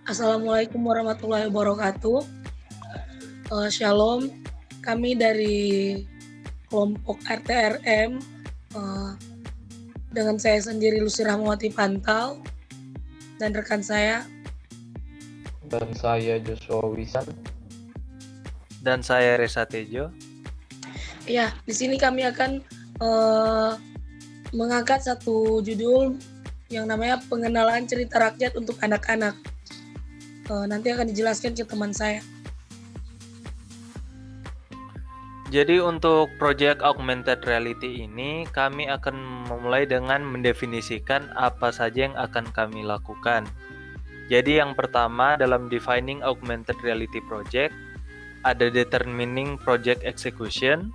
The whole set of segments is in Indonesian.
Assalamualaikum warahmatullahi wabarakatuh. Shalom, kami dari kelompok RTRM dengan saya sendiri Lucy Rahmawati Pantal dan rekan saya. Dan saya Joshua Wisan. Dan saya Reza Tejo. Ya, di sini kami akan mengangkat satu judul yang namanya pengenalan cerita rakyat untuk anak-anak. Nanti akan dijelaskan ke teman saya. Jadi untuk proyek augmented reality ini kami akan memulai dengan mendefinisikan apa saja yang akan kami lakukan. Jadi yang pertama dalam defining augmented reality project ada determining project execution,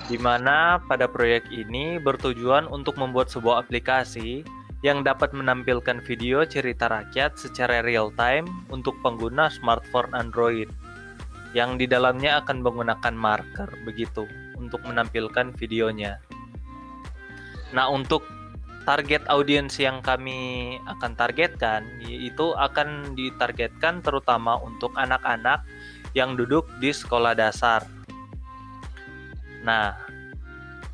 di mana pada proyek ini bertujuan untuk membuat sebuah aplikasi yang dapat menampilkan video cerita rakyat secara real time untuk pengguna smartphone Android yang di dalamnya akan menggunakan marker begitu untuk menampilkan videonya. Nah, untuk target audiens yang kami akan targetkan yaitu akan ditargetkan terutama untuk anak-anak yang duduk di sekolah dasar. Nah,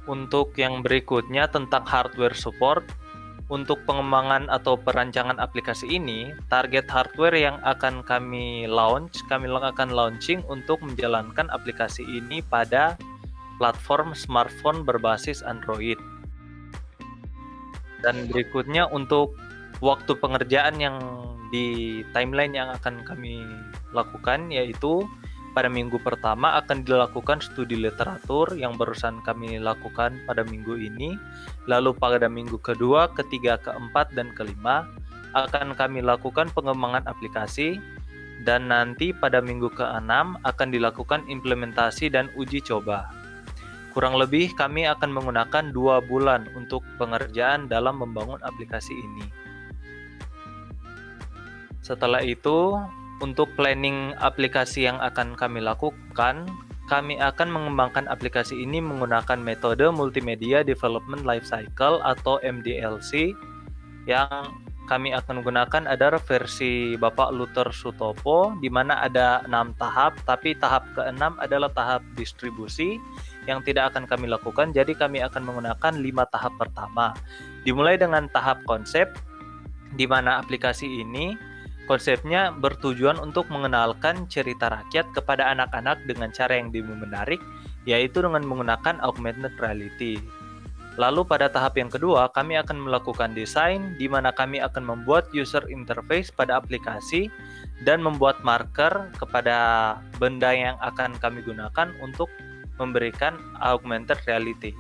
untuk yang berikutnya tentang hardware support, untuk pengembangan atau perancangan aplikasi ini, target hardware yang akan kami akan launching untuk menjalankan aplikasi ini pada platform smartphone berbasis Android. Dan berikutnya untuk waktu pengerjaan yang di timeline yang akan kami lakukan yaitu pada minggu pertama akan dilakukan studi literatur yang barusan kami lakukan pada minggu ini. Lalu pada minggu kedua, ketiga, keempat, dan kelima akan kami lakukan pengembangan aplikasi. Dan nanti pada minggu ke-6 akan dilakukan implementasi dan uji coba. Kurang lebih kami akan menggunakan 2 bulan untuk pengerjaan dalam membangun aplikasi ini. Setelah itu, untuk planning aplikasi yang akan kami lakukan, kami akan mengembangkan aplikasi ini menggunakan metode Multimedia Development Lifecycle atau MDLC yang kami akan gunakan adalah versi Bapak Luther Sutopo di mana ada 6 tahap, tapi tahap ke-6 adalah tahap distribusi yang tidak akan kami lakukan, jadi kami akan menggunakan 5 tahap pertama. Dimulai dengan tahap konsep, di mana aplikasi ini konsepnya bertujuan untuk mengenalkan cerita rakyat kepada anak-anak dengan cara yang menarik, yaitu dengan menggunakan augmented reality. Lalu pada tahap yang kedua, kami akan melakukan desain, di mana kami akan membuat user interface pada aplikasi dan membuat marker kepada benda yang akan kami gunakan untuk memberikan augmented reality.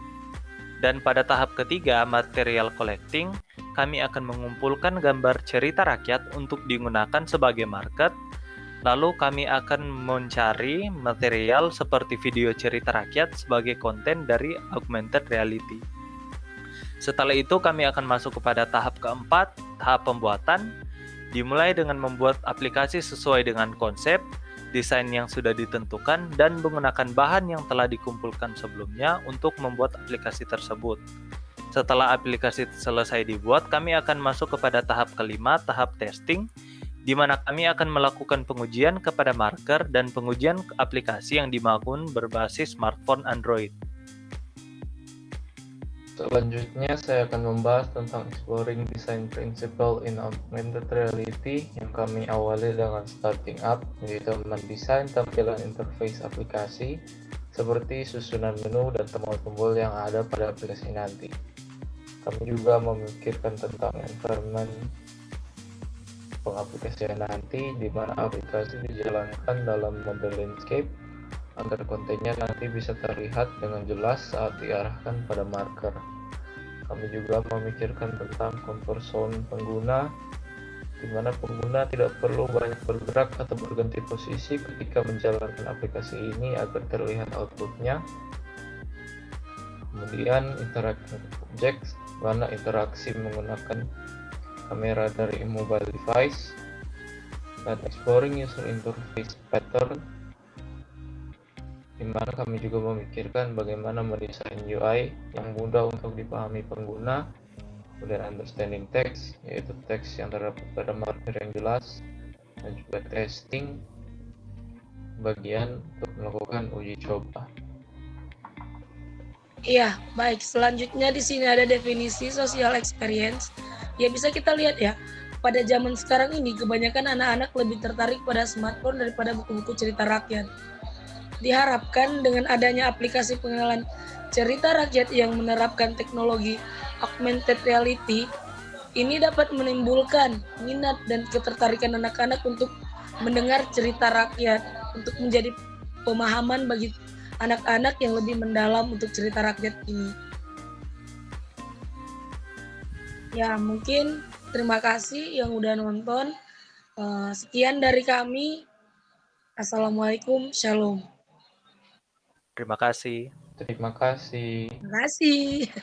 Dan pada tahap ketiga, material collecting, kami akan mengumpulkan gambar cerita rakyat untuk digunakan sebagai market. Lalu kami akan mencari material seperti video cerita rakyat sebagai konten dari augmented reality. Setelah itu kami akan masuk kepada tahap keempat, tahap pembuatan. Dimulai dengan membuat aplikasi sesuai dengan konsep, desain yang sudah ditentukan, dan menggunakan bahan yang telah dikumpulkan sebelumnya untuk membuat aplikasi tersebut. Setelah aplikasi selesai dibuat, kami akan masuk kepada tahap kelima, tahap testing, di mana kami akan melakukan pengujian kepada marker dan pengujian aplikasi yang dibangun berbasis smartphone Android. Selanjutnya saya akan membahas tentang exploring design principle in augmented reality yang kami awali dengan starting up, yaitu mendesain tampilan interface aplikasi seperti susunan menu dan tombol-tombol yang ada pada aplikasi nanti. Kami juga memikirkan tentang environment pengaplikasian nanti, di mana aplikasi dijalankan dalam mode landscape agar kontennya nanti bisa terlihat dengan jelas saat diarahkan pada marker. Kami juga memikirkan tentang comfort zone pengguna, di mana pengguna tidak perlu banyak bergerak atau berganti posisi ketika menjalankan aplikasi ini agar terlihat outputnya. Kemudian interactive objects, mana interaksi menggunakan kamera dari mobile device, dan exploring user interface pattern, di mana kami juga memikirkan bagaimana mendesain UI yang mudah untuk dipahami pengguna, kemudian understanding text, yaitu teks yang terdapat pada marker yang jelas, dan juga testing bagian untuk melakukan uji coba. Iya, baik. Selanjutnya di sini ada definisi social experience. Ya bisa kita lihat ya, pada zaman sekarang ini kebanyakan anak-anak lebih tertarik pada smartphone daripada buku-buku cerita rakyat. Diharapkan dengan adanya aplikasi pengenalan cerita rakyat yang menerapkan teknologi augmented reality, ini dapat menimbulkan minat dan ketertarikan anak-anak untuk mendengar cerita rakyat, untuk menjadi pemahaman bagi anak-anak yang lebih mendalam untuk cerita rakyat ini. Ya, mungkin terima kasih yang udah nonton. Sekian dari kami. Assalamualaikum, shalom. Terima kasih. Terima kasih. Terima kasih.